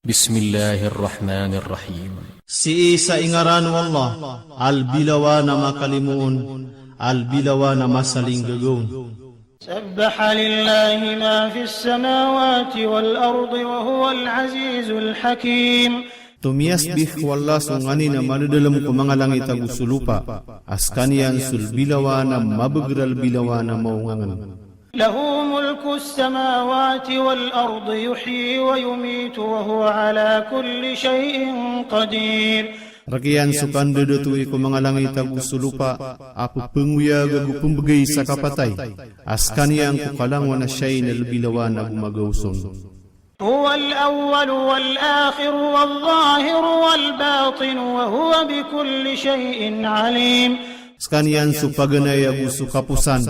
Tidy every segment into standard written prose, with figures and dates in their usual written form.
Bismillahirrahmanirrahim. Si sa ingaran wallah, al-bilawa na makalimuon, al-bilawa na masaling gagawin. سبح لله ما في السماوات والأرض وهو العزيز الحكيم. Tumiasbih wallah sungani na madadalam ko mga langit agusulupa, askanian sulbilawa na mabagral bilawa na maungangan. له ملك السماوات والأرض يحيي ويميت وهو على كل شيء قدير. Rakian sukan dedetui ko mga langit agusulupa, apo penguya gagu pembegay sa kapatay, askanian ko kalangwa na siya'y nalbilawa na gumagawson. هو الأول والآخر والظاهر والباطن وهو بكل شيء عليم. Askanian supaganay agu sukapusan,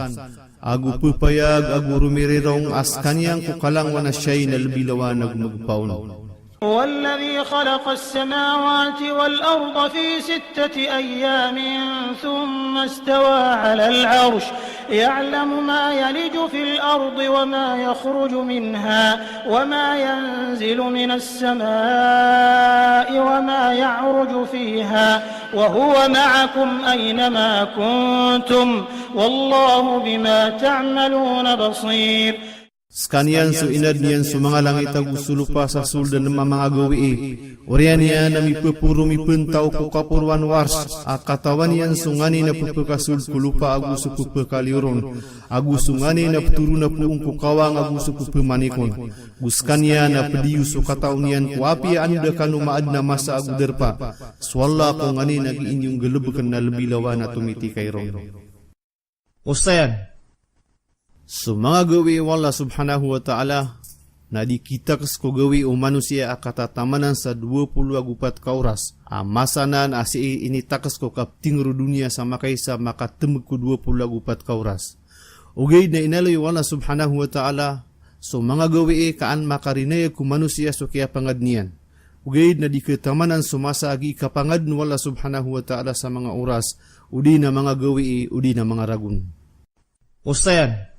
agu pupayag agu rumirirong, askanian ko kalangwa na siya'y nalbilawa na gumagpaon. هو الذي خلق السماوات والأرض في 6 أيام ثم استوى على العرش يعلم ما يلج في الأرض وما يخرج منها وما ينزل من السماء وما يعرج فيها وهو معكم أينما كنتم والله بما تعملون بصير. Skanian su inad niyan su mga langit agusulupa sa suldan ng mga gawi. Orian niya na mipupuro mipentaw ko kapurwan wars. Akatawan niyan su ngani na pupakasul kulupa agusu pupakaliuron. Agusu ngani na puturu na puung kukawang agusu pupamanikon. Guskanya na pediyu su kataw niyan ku api anda kanu maad na masa aguderpa. Swalla ko ngani nagiinyong galabukan na labilawa na tumiti kay ron. Ustayan. So mga gawi wallah subhanahu wa ta'ala na dikitak ko gawi o manusia akatamanan sa 24 kauras. Masanan asi initakas ko kaptingro dunia sama kaysa makatemuk ko 24 kauras. Ugay na inaloy wallah subhanahu wa ta'ala so mga gawi kaan makarinaya ko manusia so kaya pangadnian. Ugay na dikatamanan sumasa agi kapangad wallah subhanahu wa ta'ala sa mga oras. Udi na mga gawi, udi na mga ragun. Ustayan.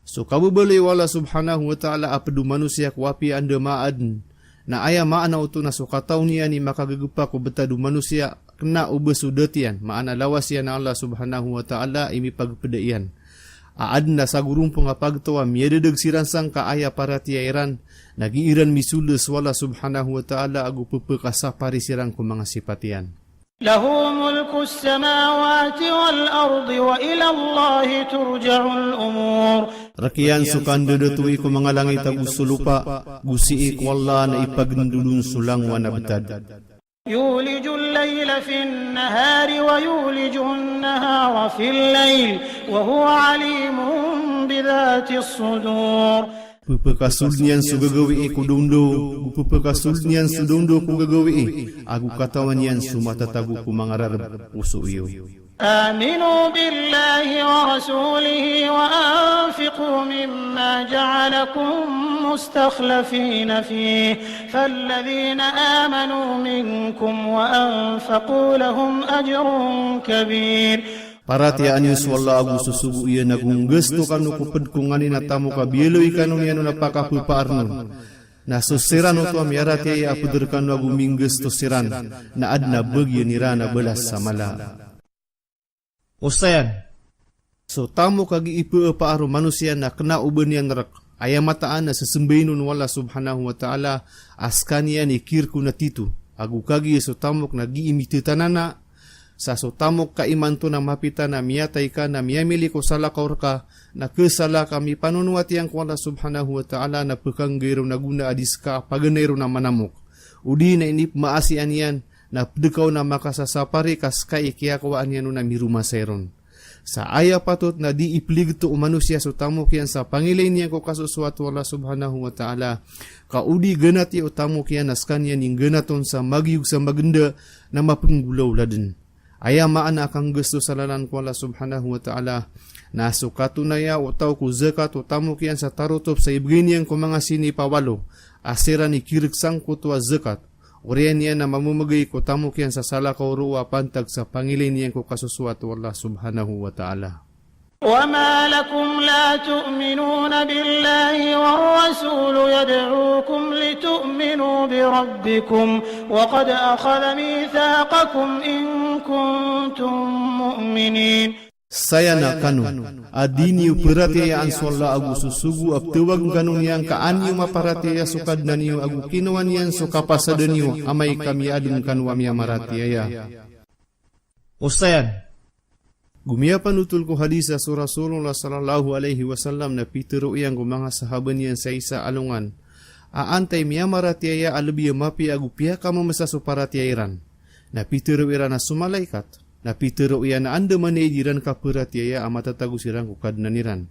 So kabubali wala subhanahu wa ta'ala apadu manusia kuapi anda maad na aya maana uto na sukataw niya ni makagagupa ko betadu manusia kena ubesudatian maana lawas yan na Allah subhanahu wa ta'ala imi pagpedaian. Aad na sa gurumpong apagtawa miyadedag siransang ka aya para tiyairan nagiiran misules wala subhanahu wa ta'ala agu pupekasa parisirang ko mga sipatian. له ملك السماوات والأرض وإلى الله ترجع الأمور. Rakian sukan dedetui ko mga langit agusulupa, gusiik wala na ipagndulun sulang wanabtad. يولج الليل في النهار ويولج النهار في الليل وهو عليم بذات الصدور. Pupakasulnian sugagawi ko dundo, pupakasulnian sudundo ko gagawi, agu katawan yan sumatatago ko mga rarab puso iyo. آمنوا بالله ورسوله وأنفقوا مما جعلكم مستخلفين فيه فالذين آمنوا منكم وأنفقوا لهم أجر كبير. Paratian yus wala agu susubu iya nagunggesto kanu kuped kungani na tamu kabielo ikanu niano napakapupaarnon. Na susiran uto amiarati ay apuder kanu agu minggesto siran na adna bagyo nirana belas samala. Ustayan. So tamu kagi ipu paaro manusia na kena uben yan rak. Ayamataan na sesembainun wala subhanahu wa ta'ala askanian ikirku na titu. Agu kagi so tamuk na giimiti tanana. Sa sotamok kaiman to na mapita na miyatay ka na miyamili ko salakaur ka na kesala kami panunuat yang kuala subhanahu wa ta'ala na pekanggero na guna adis ka paganero na manamok. Udi na inip maasian yan na pedekaw na makasasapari kaskai kiyakawaan yan na miruma seron. Sa aya patut na di iplig to manusia sotamok yan sa pangilain yan ko kasuswat wala subhanahu wa ta'ala. Kaudi ganat ya utamok yan askan yan yung ganaton sa magyug sa maganda na mapenggulaw laden. Aya maana kang gusto sa lalan ko Allah subhanahu wa ta'ala na sukatunaya o tao ko zakat o tamok yan sa tarutop sa ibginian ko mga sinipawalo asira ni kiriksang ko tuwa zakat oriyan yan na mamumagay ko tamok yan sa sala ka uruwa pantag sa pangilin yan ko kasuswat o Allah subhanahu wa ta'ala. وما لكم لا تؤمنون بالله والرسول يدعوكم لتؤمنوا بربكم وقد أخذ ميثاقكم إن كنتم مؤمنين. Saya nak kanu adini perhatian sola agu susugu abtewag kanun yang kaanyo maparatiya sukad naniyo agu kinuan yan suka pasadaniyo amay kami adun kanwa miya maratiya. Ustayan Gumia panutul ko hadisa sa Rasulullah sallallahu alaihi wasallam na pitero iyang mga sahaban niyan sa isa alungan. Aantay miya maratiya alabiya mapi agu piya kama masasuparatiyaran. Na pitero ira na sumalaikat. Na pitero iya na anda manediran kaperatiya amatatagu sirang kukad naniran.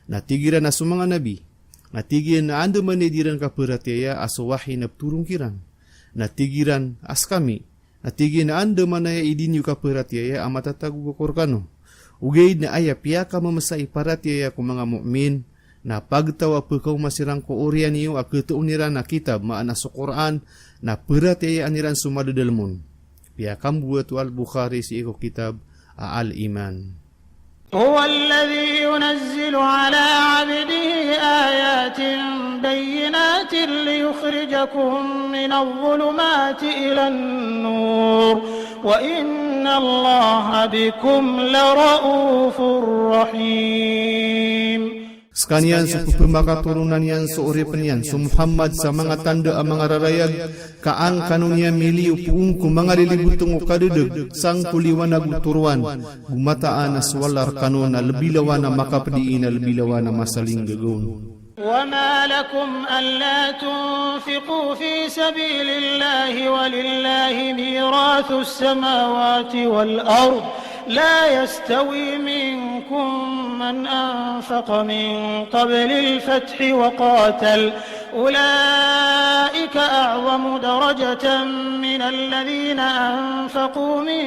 Na tigiran na sumanga nabi. Na tigiran na anda manediran kaperatiya asawahi na turung kiran. Na tigiran as kami. Na tigiran na anda manaya idinyo kaperatiya amatatagu kukorkano. Ugaid na aya piyaka mamasai paratiya kung mga mu'min na pagtawa pagkaw masirang ko orian niyo aketuon niran na kitab maana sa Quran na paratiya aniran sumadadalmon. Piyakam buat al-Bukhari si iko kitab al-Iman. هو الذي ينزل على عبده آيات بينات ليخرجكم من الظلمات إلى النور وإن الله بكم لرؤوف رحيم. Sekanian sa pupumakaturunan yan sa uripan yan, sa Muhammad sa mga tanda ang mga rarayag, kaang kanunya miliw puung kung mga lilibutong o kadudug, sang puliwan na guturuan, gumataan na swalar kanun na labilawan na makapadiin na labilawan na masaling gagawin. وما لكم ألا تنفقوا في سبيل الله ولله ميراث السماوات والأرض لا يستوي منكم من أنفق من قبل الفتح وقاتل أولئك أعظم درجة من الذين أنفقوا من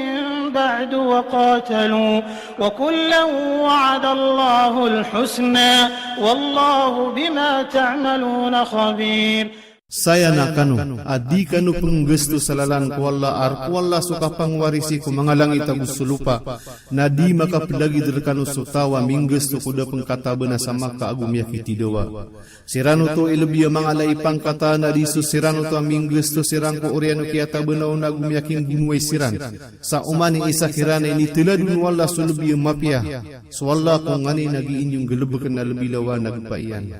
بعد وقاتلوا وكلا وعد الله الحسنى والله بما تعملون خبير. Saya nak kanu, adi kanu penggestu salalan ko Allah Allah suka pangwarisi ko mga langit agus sulupa, na di makapilagi derkanu sutawa minggestu kuda pengkataban na sama kaagum yakiti doa. Sirano to ilabiya mga laipang kata na disu sirano to minggestu sirang ko oriano kiyata benaw na agum yakin ginuay siran. Sa umani isa kirana ini tiladun wala sulubiya mapya, so Allah kung ngani nagiinyong galabakan na labilawa nagpaiyan.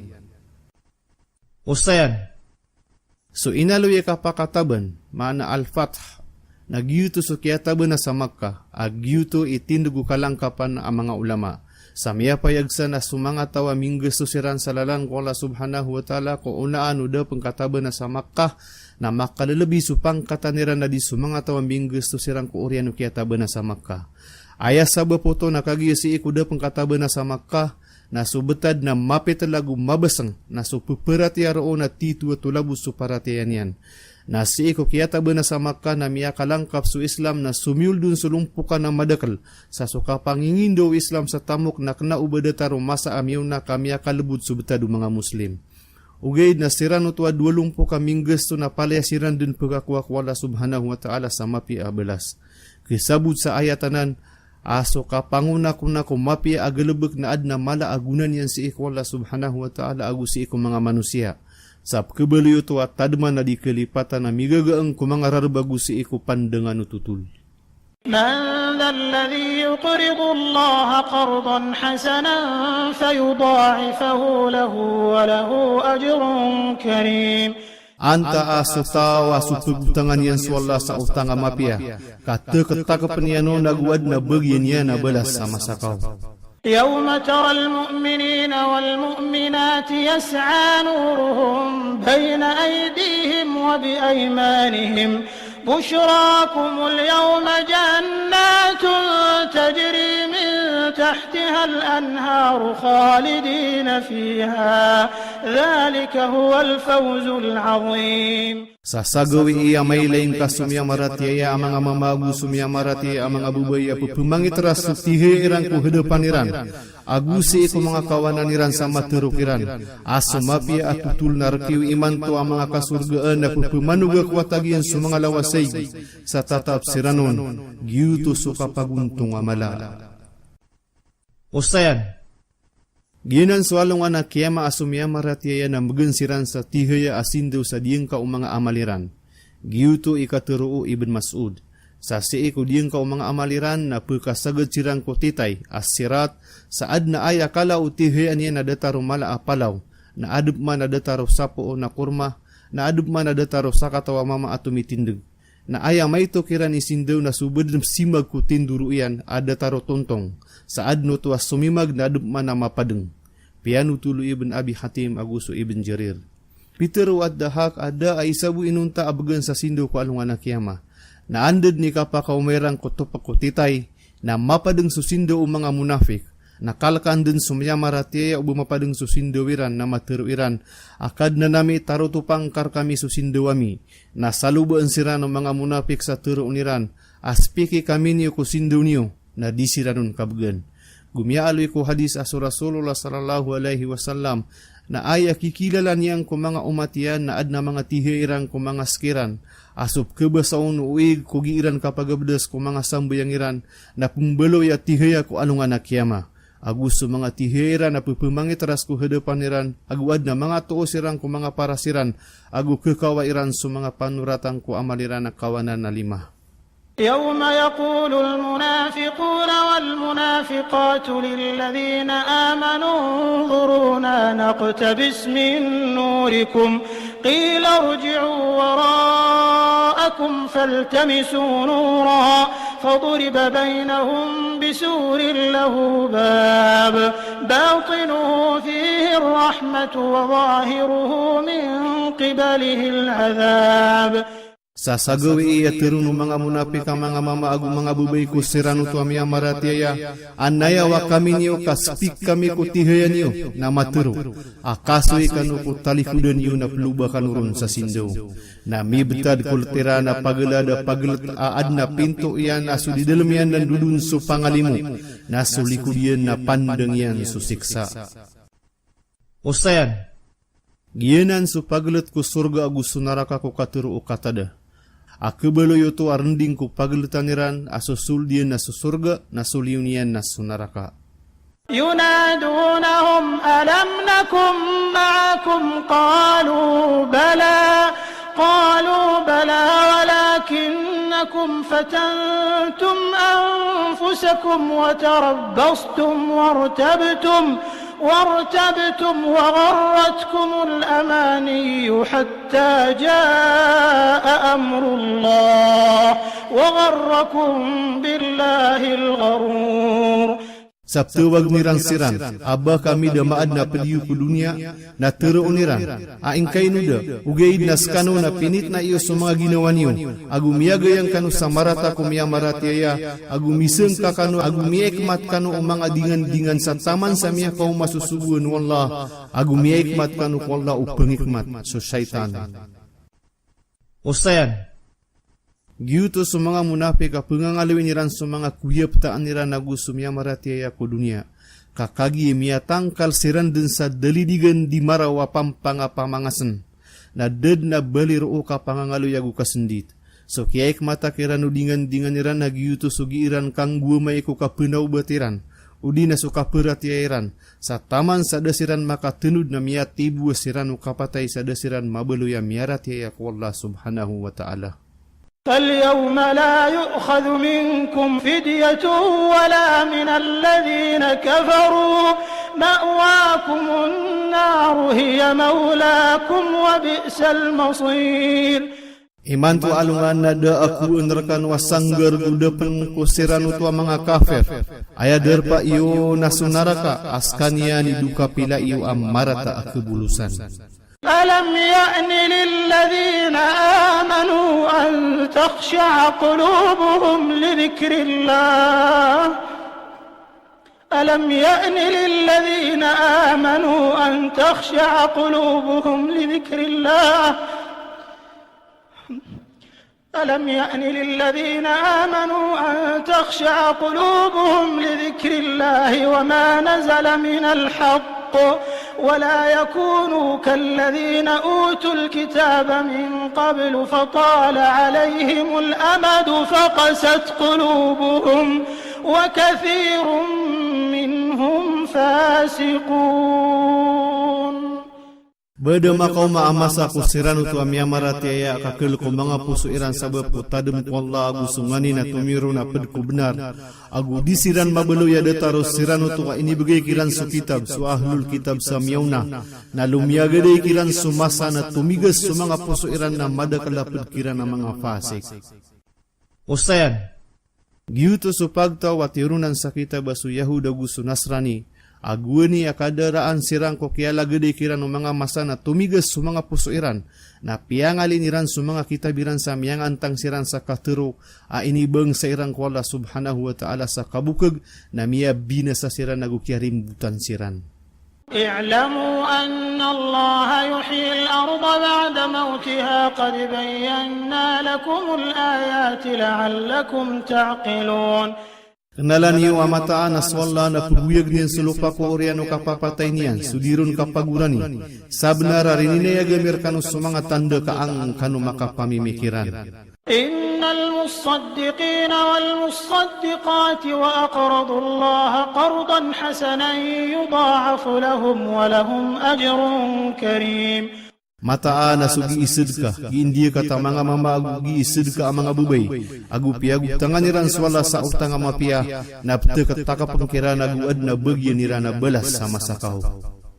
Ustayan So inaloy kapakataban, mana al-Fath, nagyuto so kiyataban na sa Makkah, agyuto itindugo kalangkapan ang mga ulama. Sa miya payagsan na sumanga tawa mingges siran sa lalang ko Allah subhanahu wa ta'ala ko unaan uda pangkataban na sa Makkah, na makalalabi supang kataniran na di sumanga tawa mingges siran ko oriano kiyataban na sa Makkah. Ayas sabah po to nakagiyo si ikuda pangkataban na sa Makkah, na subetad na mapitalagu mabasang na supuperatiya roon na titu at tulabu suparatiyan yan. Na si iko kiyata ba na sa Makkah na miya kalangkap su Islam na sumiul dun sulumpukan na madakal sa suka pangingindo Islam sa tamok na knaubadata masa amyaw na kamiya kalubud subetad mga Muslim. Ugaid na siran utwa 20 kamingges to na palaya siran dun pagkakuak wala subhanahu wa ta'ala sa mapi abelas. Kisabud sa ayatanan, aso kapanguna ko na kumapi agalubek na adna mala agunan yan si iko Allah subhanahu wa ta'ala agu si iko mga manusia. Sa kebaliyo to at tadman na di kelipatan na migagaang kumangararbagu si iko pandangan ututul. Man dha alladhi yuqridu Allah qardan hasanan fayudha'ifahu lahu wa lahu ajrun karim. Anta asutawa supugutangan yan swalla sa utang mapia. Kata-kata niano nagwad na bagyan yan na balas sa masakaw. يوم ترى المؤمنين والمؤمنات يسعى نورهم بين أيديهم وبأيمانهم بشراكم اليوم جنات تجري من تحتها الأنهار خالدين فيها ذلك هو الفوز العظيم. Sasagawi iya may laing kasumya marati iya amang amamagu sumya marati amang abubaya pupumangit ras tihe irang ku hadapan iran agusi ko mga kawanan iran sa maturukiran asumapi atutul narkiw iman to ang mga kasurgaan na pupumanuga kwatagian sa mga lawasay sa tatap siranon giyuto so kapaguntong amala. Ustayan Giyanan soalong anak kiyama asumya maratiya na magansiran sa tihaya asindaw sa diyang ka mga amaliran. Giyuto ikaturo Ibn Mas'ud. Sa ko diyang ka mga amaliran na pagkasagad sirang ko titay asirat saad na ay akala utihaya niya na dataro mala apalaw na adub man na dataro sapo o na kurma na adub man na dataro sa katawa mama at tumitindig. Na aya may to kiran isindaw na subad simag ko tinduro yan ada taro tontong saad no tuwas sumimag na adub man na mapadeng. Pianu tulu Ibn Abi Hatim aguso Ibn Jarir. Peter at dahak ada ay isabu inunta abagan sa sindo ko alungan na kiyama. Na andad ni kapakaumerang kotopak ko titay na mapadeng susindo o mga munafik. Nakalkan din sumyama ratiya o bumapadeng susindo wiran na matiruiran. Akad na nami tarutupang kar kami susindo wami. Na salubaan sira ng mga munafik sa tiruuniran. Aspiki kami niyo kusindo niyo na disiranon kabgan. Gumialoy ko hadis aso Rasulullah sallallahu alaihi wasallam na ay kikilala niyang ko mga umatian na ad na mga tihirang ko mga skiran asop kebasaon uig ko giiran kapagabdas ko mga sambayangiran na pumbaloy at tihaya ko alungan na kiyama. Agusto mga tihira na pupumangit ras ko hadapan niran aguad na mga tuo sirang ko mga parasiran agu kekawairan sa mga panuratang ko amaliran na kawanan na 5. يوم يقول المنافقون والمنافقات للذين آمنوا انظرونا نقتبس من نوركم قيل ارجعوا وراءكم فالتمسوا نورا فضرب بينهم بسور له باب باطنه فيه الرحمة وظاهره من قبله العذاب. Sa sagawi iya tiruno mga munapik ang mga mamaagu mga bubay ko sirano to amia maratiya anaya wa kami niyo kaspik kami ko tihaya niyo na maturo akasoy kanu ko talikudan niyo na pluba kanurun sa sindo na mibtad kultira na pagalada pagalat aad na pinto iyan aso di dalam yan na dudun so pangalimu na sulikod yan na pandang yan susiksa. Usayan giyanan so pagalat ko surga agusto naraka ko katuro o katada. Akabalo yoto arending ko paglutaniran asosul diyan na susurga na suliunian na sunaraka. ينادونهم ألم نكن معكم قالوا بلى ولكنكم فتنتم أنفسكم وتربصتم وارتبتم وغرتكم الأماني حتى جاء أمر الله وغركم بالله الغرور. Sabtu wag niran siran, abah kami damaad na peliu ku dunia, na tereuniran, aing kain uda, ugaid naskano na pinit na iyo sa mga ginawa niyo, agu miyaga yang kanu samarata kumiya maratiaya, agu miseng ka kanu, agu miekmat kanu umang adingan-dingan sa taman sa miya kau masusubuan wallah, agu miekmat kanu wallah upengikmat so syaitan. Usayan, giuto sa mga munafik pengangalawin niran sa mga kuyaptaan niran na gusto miya maratiaya ko dunia. Kakagi miya tangkal siran din sa dalidigan di marawa pamangasan. Na ded na baliro ka pangangaloyagu kasendit. So kiyaik mata kirano dingan niran na giuto so giiran kang buamay ko kapunaw batiran. Udi na so kaperatiairan. Sa taman sa dasiran maka tenud na miya tibu siran o kapatay sa dasiran mabaluya miya ratiaya ko Allah subhanahu wa ta'ala. فاليوم لا يؤخذ منكم فدية ولا من الذين كفروا مأواكم النار هي مولاكم وبئس المصير. Iman tu alungan na da aku unrakan wasanggar gudapan kusiran utua mga kafir. Aya derpa iyo nasunaraka askania ni duka pila iyo amarata akebulusan. ألم يأن للذين آمنوا أن تخشع قلوبهم لذكر الله ألم يأن للذين آمنوا أن تخشع قلوبهم لذكر الله ألم يأن للذين آمنوا أن تخشع قلوبهم لذكر الله وما نزل من الحق ولا يكونوا كالذين أوتوا الكتاب من قبل فطال عليهم الأمد فقست قلوبهم وكثير منهم فاسقون. Beda makau maamasa ku siran utu amiamarati aya kakil ko mga puso iran sabab ko tadem ko Allah agu sungani na tumiru na pedku benar agu disiran mabelu ya detaro siran utu ka ini begay kiran su kitab su ahlul kitab sa miyauna na lumia gede kiran su masa na tumigas su mga puso iran na madakala pedkiran na mga fasik. Ustayan, giuto su pagtaw at irunan sa kitab su Yahuda gu su Nasrani aguni akadaraan sirang ko kiala gede kiran ng mga masa na tumigas sa mga puso iran na piangalin iran sa mga kitabiran sa miyang antang siran sa katero a inibang sa irang ko Allah subhanahu wa ta'ala sa kabukag na miya binasa siran nagukiarim butan siran. اعلموا أن الله يحيي الأرض بعد موتها قد بينا لكم الآيات لعلكم تعقلون. Kenalan niyo amataan na swalla na paguyag niyan sulupa ko oriano kapapatay niyan, sudirun kapagurani. Sabnara rinine yagamir kanu sumanga tanda kaang kanu makapamimikiran. إن المصدقين والمصدقات وأقرضوا الله قرضا حسنا يضاعف لهم ولهم أجر كريم. Mataan na sugi isid ka, giindiya ka ta mga mama agu giisid ka ang mga bubay. Agu piagu tangan niran swala sa utang ang mapia, napte kataka pangkiran aguad na bagyan niran na balas sama sa kaho.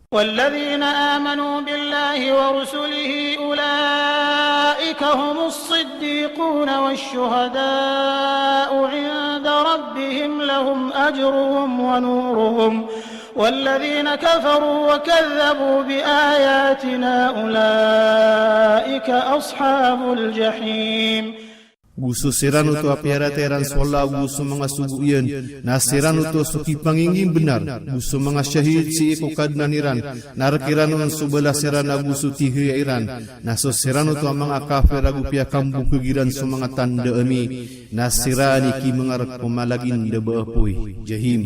والذين آمنوا بالله ورسله أولئك هم الصديقون والشهداء عند ربهم لهم أجرهم ونورهم والذين كفروا وكذبوا بآياتنا أولئك أصحاب الجحيم. Gusto sirano to apiara teran swalla gusto mga suguyan na sirano to suki pangingin benar gusto mga syahid si ikukad na niran narakiranon subala sirana gusto tihi iran na so sirano to mga kafir agu pia kambu kegiran so mga tanda ami na sirani ki mga pumalagin deba apoy jahim.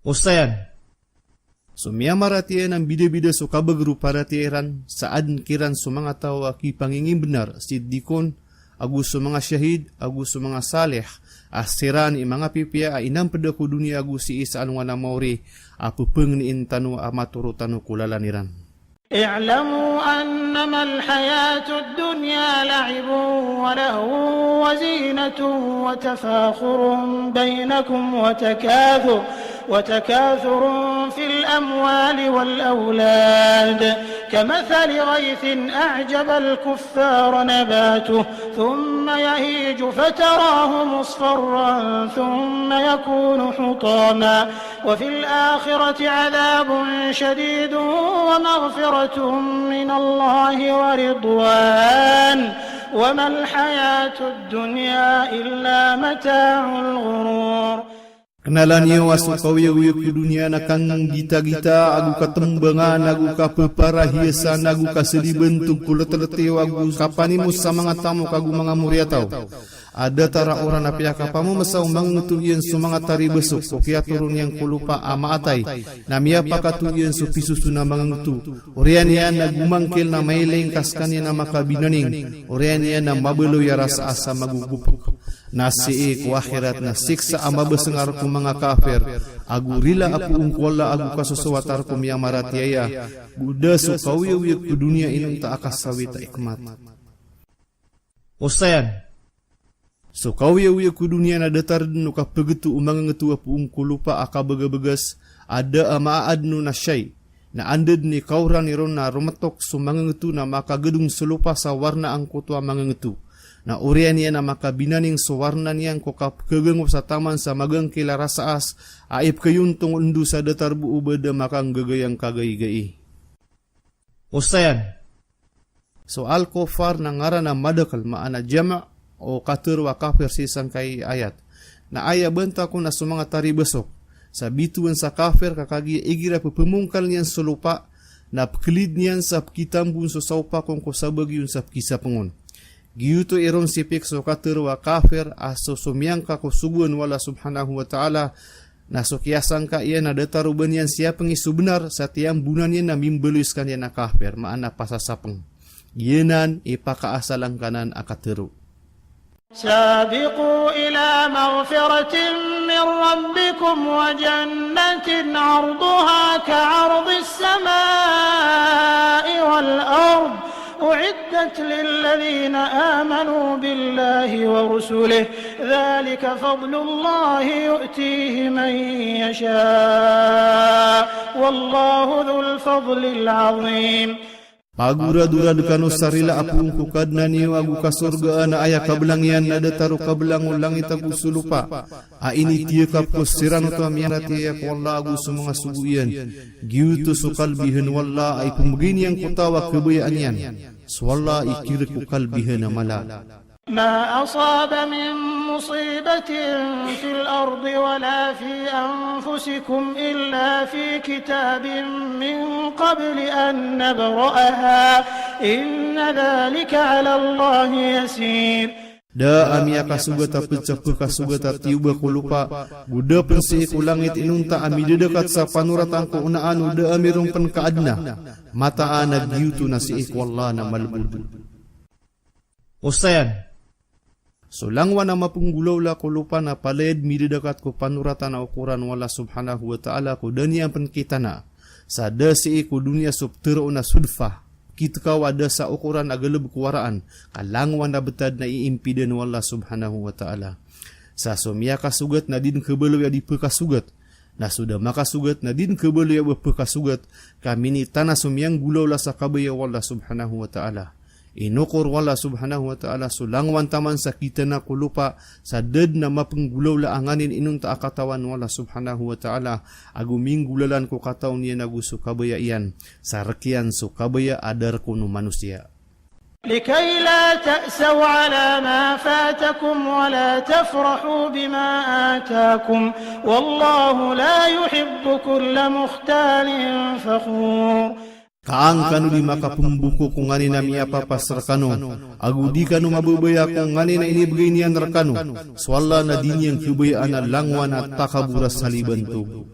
Ustayan, so miyamaratiyan ang bida-bida so kabagru paratiyan saan kiran so mga tao aki pangingin benar sidikon agus sa mga syahid, agus sa mga salih, asiran mga pipia ay inam pada ku dunia agus si isa anong na mauri, apupeng ni intanu amaturo tanu kulalaniran. اعلموا أنما الحياة الدنيا لعب ولهو وزينة وتفاخر بينكم وتكاثر في الأموال والأولاد كمثل غيث أعجب الكفار نباته ثم يهيج فتراه مصفرا ثم يكون حطاما وفي الآخرة عذاب شديد ومغفرة من الله ورضوان وما الحياة الدنيا إلا متاع الغرور. Kenalan niyo aso kawiyawiyak di dunia na kang gita-gita agu katembangan agu kapaparahiasan agu kasedibentuk kuleteletiw agu kapanimus sa mga tamu kagu mga muryataw. Ada tara orang na pihak kapamu masaw mangutuyan sa mga tari besok o kaya turun yang kulupa ama atay na miya pakatuyan sa pisusu na mga ngutu. Orian yan na gumangkil na may lengkas kanya na makabinaning. Orian yan na mabalo ya rasa asa magugupok. Nasi ku akhirat na siksa ama besengar ku mga kafir agu rila aku ungkola agu kasusuwatar ku miya maratiaya guda so kawiyawiyak ku dunia inong ta akasawi ta ikmat. Ustayan, so kawiyawiyak ku dunia na datar dinu ka pegetu umang ngetu apu ungkulupa akabaga-bagas ada ama adnu na syai na anded ni kauran iron na rumetok sumang ngetu na maka gedung selupa sa warna angkutu amang ngetu. Na urian niya na makabinaning suwarna niyang kokap kagengop sa taman sa magang kila rasaas aip kayuntong undu sa datar buo beda makang gagayang kagay-gay. Ustayan, so al-kufar na ngaran na madakal maana jama' o katur wa kafir sisang kay ayat na aya benta ko na sumanga tari besok sa bituan sa kafir kakagi igira pepemungkal niyan sulupa na pkelid niyan sa kitambun so saupa kong kusabag yun sa kisa pengun. Giyuto iron sipik so katur wa kafir aso sumiyang kakusugun wala subhanahu wa ta'ala na so kiasang ka iya na dataruban yan siya pengisu benar sa tiyang bunan yan na mimbeluskan yan na kafir maana pasasapeng. Yenan ipakaasalang kanan akatero. سابقوا إلى مغفرة من ربكم وجنة عرضها كعرض السماء والأرض أعدت للذين آمنوا بالله ورسله ذلك فضل الله يؤتيه من يشاء والله ذو الفضل العظيم. Pagura-dura dekano sarila apung ku kadnani wagu ka surga na aya kablangian nada taru kablangu langit agu sulupa. A ini tia kapko sirano to amiarati ya wallah agu sumunga subuian. Giu tu sukalbihan wallah ay pumgini yang kutawa kebayaan. Swalla ikir ku kalbihan amala. ما أصاب من مصيبة في الأرض ولا في أنفسكم إلا في كتاب من قبل أن نبرأها إن ذلك على الله يسير. Da amia kasugata pecapa kasugata tiuba kulupa buda pensi ku langit inunta ami dekat sa panuratang ko una anu da amirung pen kaadna mata ana giutu nasi ikwalla na malbudu. Ustayan Sulangwa na mapunggulaw la ko lupa na paled midedakat ko panuratan na ukuran wala subhanahu wa ta'ala ko dani ang penkita na sa dasi ko dunia subtero na sudfah kita kaw ada sa ukuran agalab kuwaraan kalangwan na betad na iimpiden wala subhanahu wa ta'ala sa sumya kasugat na din kebelo ya di pekasugat na sudah makasugat na din kebelo ya pekasugat kami ni tanah sumyang gulaw la sa kabaya wala subhanahu wa ta'ala inukur wala subhanahu wa ta'ala sulangwan taman sa kita na kulupa sa ded na mapenggulaw la anganin inun ta akatawan wala subhanahu wa ta'ala aguminggulalan ko kataw niya naguso kabaya iyan sa rakian so kabaya adar kuno manusia. لكي لا تأسوا على ما فاتكم ولا tafrahu بما آتاكم والله لا يحب كل مختال فخور. Kaang kanu di maka pembuku kung ngani nami apa pasar kanu agu di kanu mabubaya kung ngani na ini beginian rekanu swalla na din yang kebayaan langwan at takaburas salibantu.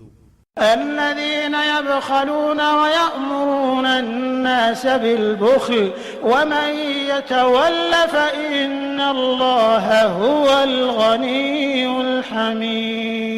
الذين يبخلون ويأمرون الناس بالبخل ومن يتول فإن الله هو الغني الحميد.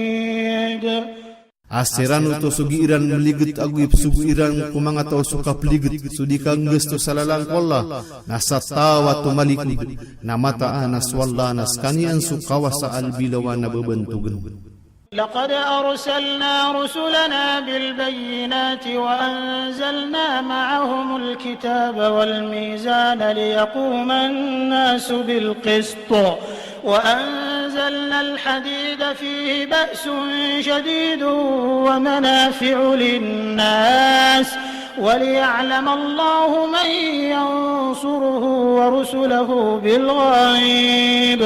Asirano to sugiiran meliget aguip sugiiran kumanga tao suka peliget sudikang gesto salalang kolla nasatawa to malikud namata anas walla nas kanian sukawa sa albilawan na bebentugen. لقد أرسلنا رسلنا بالبينات وأنزلنا معهم الكتاب والميزان ليقوم الناس بالقسط وأنزلنا الحديد فيه بأس شديد ومنافع للناس وليعلم الله من ينصره ورسله بالغيب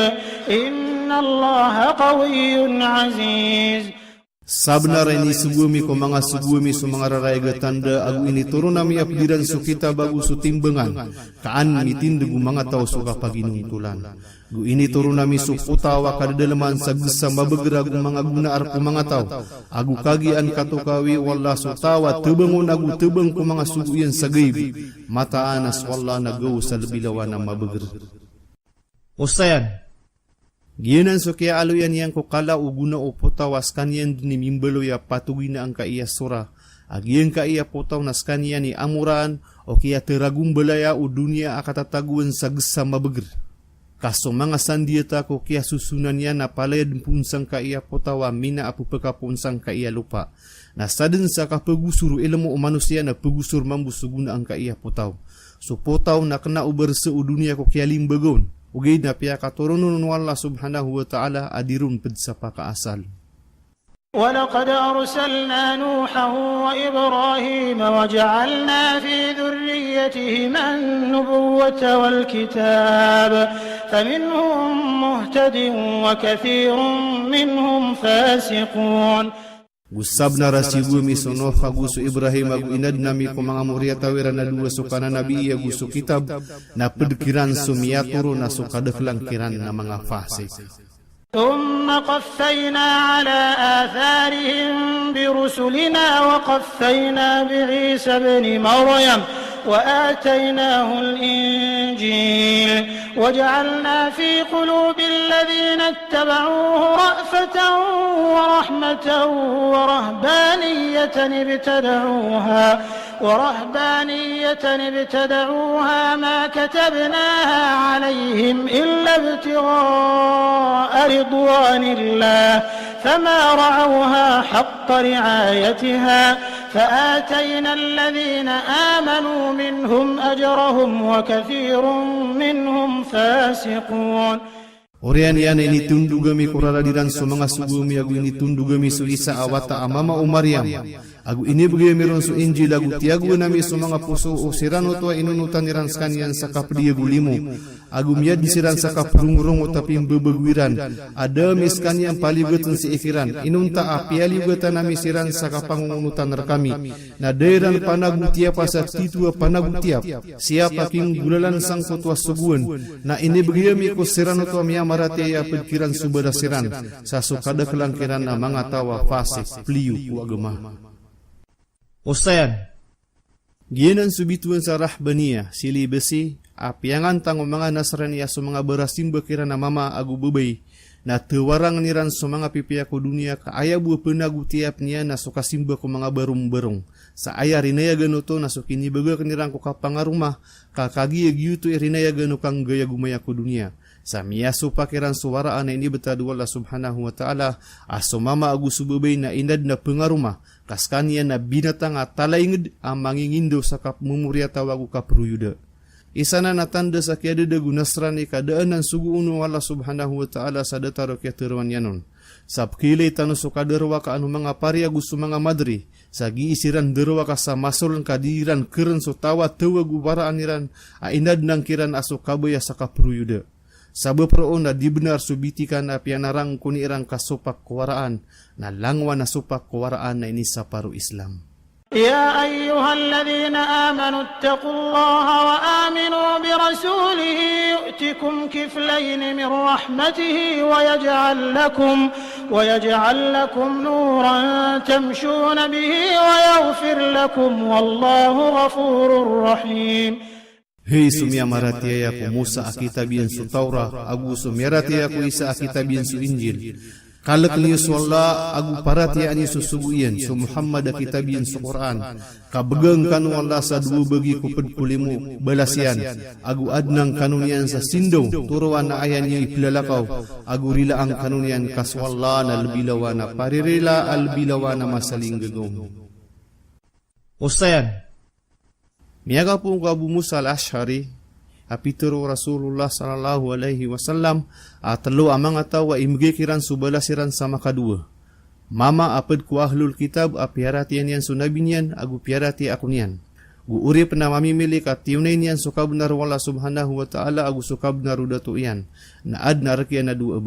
إن الله قوي عزيز. Sabnar ini subumi ko mga subumi su mga rarayga tanda agu ini turun nami apdiran su kita bagu su timbangan kaan mitindegu mga tao su kapaginungtulan gu ini turun nami su putawa kadalaman sa gesa mabageragu mga gunaar ko mga tao agu kagian katukawi wala su tawa tebangon agu tebang ko mga suguyan sa gaybi mata anas wala nagaw sa labilawan na mabager. Ustayan Giyanan so kaya aluyan yang ko kala uguna o potawas kanyan ni mimbalo ya patugina ang kaiya sura. Agiyan kaiya potaw nas kanyan ni amuran o kaya teragum balaya o dunia akatataguan sa gesa mabeger. Kaso mga sandiata ko kaya susunan yan na palad punsang kaiya potawa mina apu peka punsang kaiya lupa. Nasadin sa kapagusuro ilmu o manusia na pagusur mambusuguna ang kaiya potaw. So potaw na kena uberse o dunia ko kaya limbagon. Ugay na piya katurunun wala subhanahu wa ta'ala adirun pedsa pakaasal. ولقد أرسلنا نوحا وإبراهيم وجعلنا في ذريتهما النبوة والكتاب فمنهم مهتد وكثير منهم فاسقون. Gusab na rasibumi sunoh kaguso Ibrahim agu inad nami ko mga muriya tawiran na dua sukana nabi aguso kitab na pedkiran sumiyaturo na sukadaklang kiran na mga fasik. ثم قفينا على آثارهم برسلنا وقفينا بعيسى بن مريم وآتيناه الإنجيل وجعلنا في قلوب الذين اتبعوه رأفة ورحمة ورهبانية ابتدعوها ما كتبناها عليهم إلا ابتغاء رضوان الله فما رعوها حق رعايتها فآتينا الذين آمنوا منهم أجرهم وكثير منهم فاسقون. Orian yana ini tundugami kuraradiran sumanga sugumi agu ini tundugami su Isa awata amama Maryam. Agu ini bagi miron su Injil agu tiagu nami sumanga puso usiran tua inunutan iran skanian sakap dia gulimu. Agu miad disiran sakap rung-rung tapi bebeguiran. Ada miskanian pali betun si ikiran. Inunta apiali betan nami siran sakapang unutan rekami. Na dairan panagu tiap pasar titua panagu tiap. Siapa king gulalan sang kutua suguan. Na ini bagi miku siran tua miam marati ya pikiran subada siran sasukada kelangkiran na mga tawa fasik pliu ku agama. Ustayan gianan subituan sa rahbaniya sili besi apiangan tango mga Nasraniya so mga berasim bekiran na mama agu bebay na tewarang niran so mga pipiaku dunia ka aya buah penagu tiap niya na so kasimba ko mga barong-barong sa aya rinaya ganuto na so kini baga kanirang ko kapangarumah kakagi agyuto irinaya ganu kang gaya gumaya ko dunia. Samiaso pakiran suara ana ini betadu Allah subhanahu wa ta'ala aso mama agu subabay na inad na pengarumah kaskanian na binatang atalaingid amangingindo sakap mumuria tawagu kapruyuda. Isana na tanda sa kiadada gunasrani kadaanan sugu unu Allah subhanahu wa ta'ala sa dataro kia teruan yanon. Sabkilay tanu sukaderwa ka anu mga pari agu sumanga madri sagi isiran derwa ka sa masolan kadiran keren so tawa tawagu baraan iran a inad nang kiran aso kabaya sa kapruyuda. Sabab roon na dibenar subitikan na pianarang kuni irang kasupak kuwaraan na langwa na supak kuwaraan na ini sa paru Islam. Ya ayyuhalladzina amanu ittaqullaha wa aminu birasulihi yu'tikum kiflayn min rahmatihi wa yaj'al lakum nuran tamshuna bihi wa yaghfir lakum wallahu ghafurur rahim. Hei sumia maratia yaku Musa akitabian su Taurah agu sumiratia yaku Isa akitabian su Injil. Kalak lius walla agu paratia ani su subuian su Muhammad akitabian su Quran. Kabegeng kanu walla sa dua bagi kuped kulimu balasian. Agu adnang kanunian sa sindo turuan na ayan yang ipilalakaw. Agu rila ang kanunian kaswalla na albilawana paririla albilawana masaling gegong. Ustayan miaga pun ko Abu Musa al-Ash'ari apitero Rasulullah sallallahu alaihi wasallam atelo amang atawa imgekiran subalasiran sama kadua. Mama apad ku ahlul kitab apiaratian yan sunabinyan agu piarati akunian. Gu uri pena mamimili katiunain yan suka benar wala subhanahu wa ta'ala agu suka benar udatu yan. Na ad narakian na 12.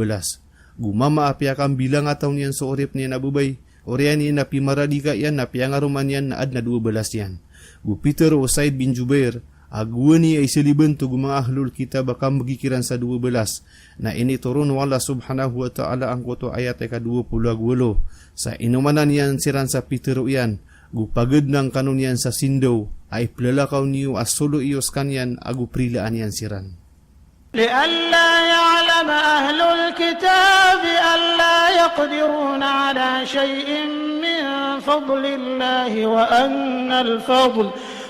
Gu mama apiakam bilang ataw niyan so urip niyan abubay. Orian yan api maradika yan api angaruman yan na ad na 12 yan. Gu Peter o Said bin Jubair aguani ay siliban to gu mga ahlul kitab bakam magikiran sa 12 na ini turun wala subhanahu wa ta'ala ang kuto ayat ay ka-20 sa inumanan yan siran sa Peter o yan gu pagad ng kanon yan sa sindaw ay plalakaw niyo asolo iyos kanyan agu prilaan yan siran. لئلا يعلم أهل الكتاب ألا يقدرون على شيء من فضل الله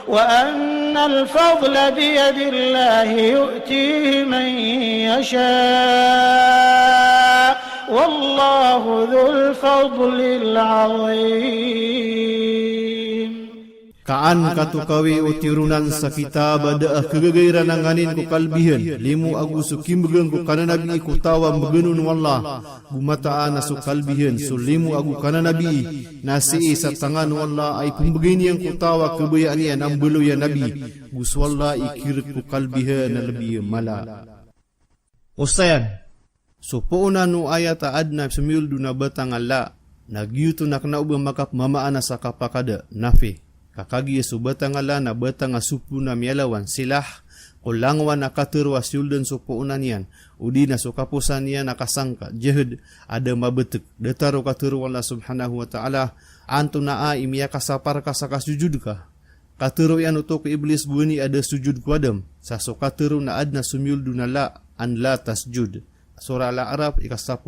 وأن الفضل بيد الله يؤتيه من يشاء والله ذو الفضل العظيم. Kaan katukawi o tirunan sa kitab ada kegagairan ang anin ko kalbihan limu agu sukim begang ko kananabi ko tawa maganun wallah gumataan na su kalbihan so limu agu kananabi nasi sa tangan wallah ay pumbagini ang ko tawa kebayaan yan ang belo ya nabi gus wallah ikir ko kalbihan na lebih mala. Ustayan so poona no ayat adna semildu na batang ala nagyuto na kanaubang makap mamaana sa kapakada nafi. Kakagi su batang ala na batang asupu na mialawan silah kulangwan na katerwas yuldan su pounan yan udi na su kapusan yan nakasangka jehad ada mabetek detaro kateru Allah subhanahu wa ta'ala antu na a imia kasapar kasakasujud ka Katero yan utok iblis buani ada sujud ku Adam. Saso katero na adna sumyul dunala an la tasjud. Surah Al-A'raf ikas 10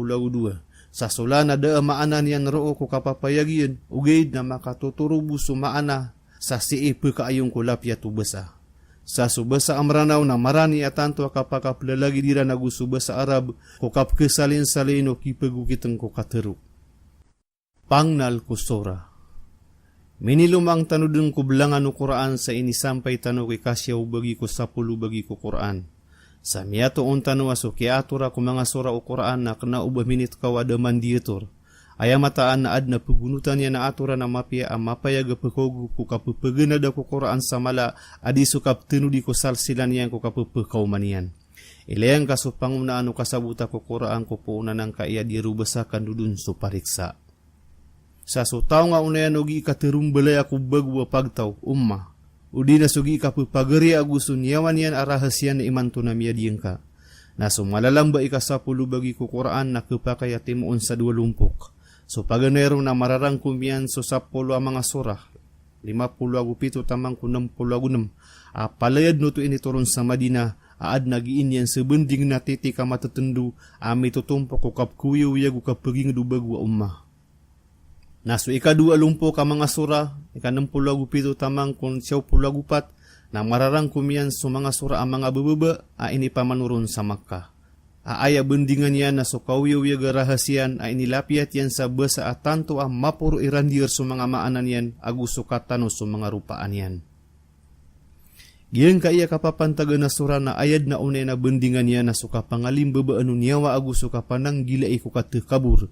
Sasola na da maanan yan roo ko kapapayagian. Ugaid na makatuturubu sumaana sa siipe kaayong kulapya tubasa. Sa subasa amranaw na marani atanto kapakaplalagi dira nagusubasa Arab ko kapkesalin-salin o kipagukitang ko katero. Pangnal kusora. Minilumang tanudun ko bilangan o Quran sa inisampay tano kay kasyaw bagi ko 10 bagi ko Quran. Sa miyato on tano aso kiatura ko mga sura o Quran na kena ubah minit kawadaman diatur. Ayamataan na ad na pagunutan niya na atura na mapia ang mapayaga pakogu ko kapapagana da ko Quran sa mala adi sukap tinudi ko salsilan yan ko kapapakaw manian. Ilayang kaso pangunaan o kasabuta ko Quran ko po una ng kaya dirubasakan dudun so pariksa. Sa sutaw nga unayan ogi katirumbalay ako bagwa pagtaw, umma. Udi na sugi kapapagari agusto niyawan yan arahasyan na imanto na miyadiyang ka. Na sumalalamba ika 10 bagi ko Quran na kapakayatimoon sa 20. So paganero na mararang kumyan so 10 ang mga surah. 57 tamang ko 66. Palayad no to inituron sa Madina. Aad nagiin yan sa bending na titi ka matatendu. Ami tutumpo ko kapkuyo yagu kapaging dubag wa umma. Naso ika-20 ka mga surah. Ika-67 tamang kung 74. Na mararang kumyan so mga surah ang mga bababa. Ini pamanuron sa Makkah. Aaya bendingan yan na sukawiyaw rahasian ay nilapiat yan sa basa at tanto ang mapuro irandir sa mga maanan yan agusukatano sa mga rupaan yan. Giyang kaya kapapantaga na sura na ayad na unay na bendingan yan na suka pangalim babaan niyawa agusuka panang gila iku katekabur.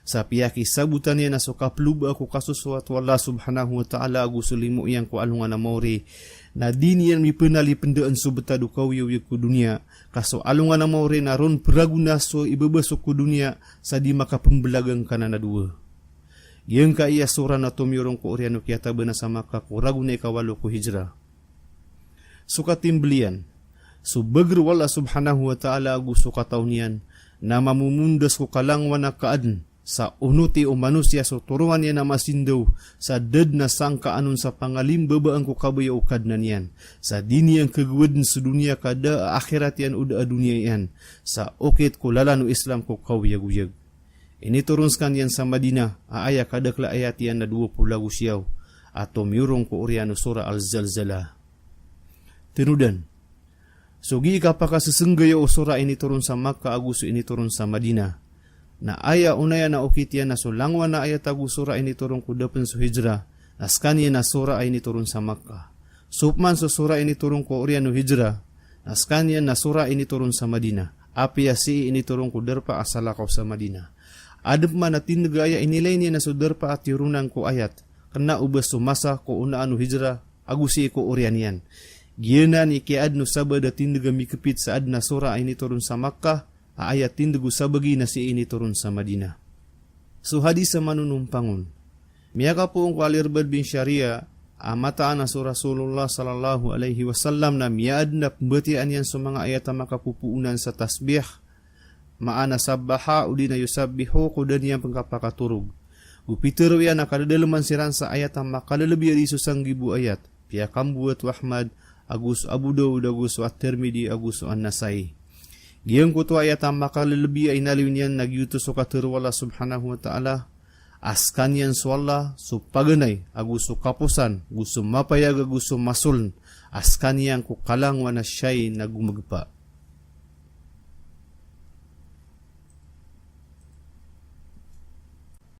Sa piyaki sabutan yan na suka pluba ako kasuswat wala subhanahu wa ta'ala agusulimu yang ko alungan na mauri. Na dini yan mipenali pendaan subetadu kawiyaw ku dunia. Kaso alungan na mauri na ron peraguna so ibabasok ku dunia sa di makapembelagang kanan na dua. Yang kaya sura na tumyorong ko oriano kiyata bana sama ka kuraguna ikawalo ko hijrah. Suka timbelian. So bagru wala subhanahu wa ta'ala agusuka taunian na mamumundas ko kalangwan na kaadn. Sa unuti o manusia so turuan yan na masindaw sa dad na sangka anon sa pangalim babaang ko kabaya ukad na niyan. Sa dini ang kagawad sa dunia kada akhirat yan uda dunia yan. Sa okit ko lalano Islam ko kawiyag-uyag. Inituronskan yan sa Madina aaya kadakla ayat yan na 20 siyaw. At tumyurong ko oriano sura Al-Zalzala. Tinudan. Sugi ka pa kasasenggayo o sura initurun sa Makkah aguso initurun sa Madina. Na aya unaya na ukitya na sulangwa na ayat agu sura ini turun ku depan su hijrah. Naskani na sura ini turun sa Makkah. Supman su sura ini turun ku orianu hijrah. Naskani na sura ini turun sa Madinah. Api asi ini turun ku derpa asala kau sa Madinah. Adep mana tindagaya inilay niya na su derpa at tirunan ku ayat. Kena ubas su masa ku unaanu hijrah agusi ku orianian. Giyanan ikiad nu sabada tindaga mikepit saad na sura ini turun sa Makkah. Ayat tindagu sabagi na si ini turun sa Madinah. So hadis sa manunumpangon. Miyaka po ang Alirbad bin Sharia, amataan na so Rasulullah sallallahu alaihi wasallam na miyaad na pembatian yan sa mga ayat na makapupuunan sa tasbih. Maana sabbaha uli na yusabbiho kudan yan pangkapakaturog. Gupitero yan na kadadalaman siran sa ayat na makalalabi di susang gibu ayat. Piyakam buat Wahmad, Agus Abu Dawud, Agus At-Tirmidhi, Agus An-Nasai. Giyang kutu ayat ang makalalabi ay naliwin yan nagyuto so katirwala subhanahu wa ta'ala. Askan yan so Allah, so paganay, aguso kapusan, gusto mapayag, gusto masuln. Askan yan kukalangwa na siya'y nagumagpa.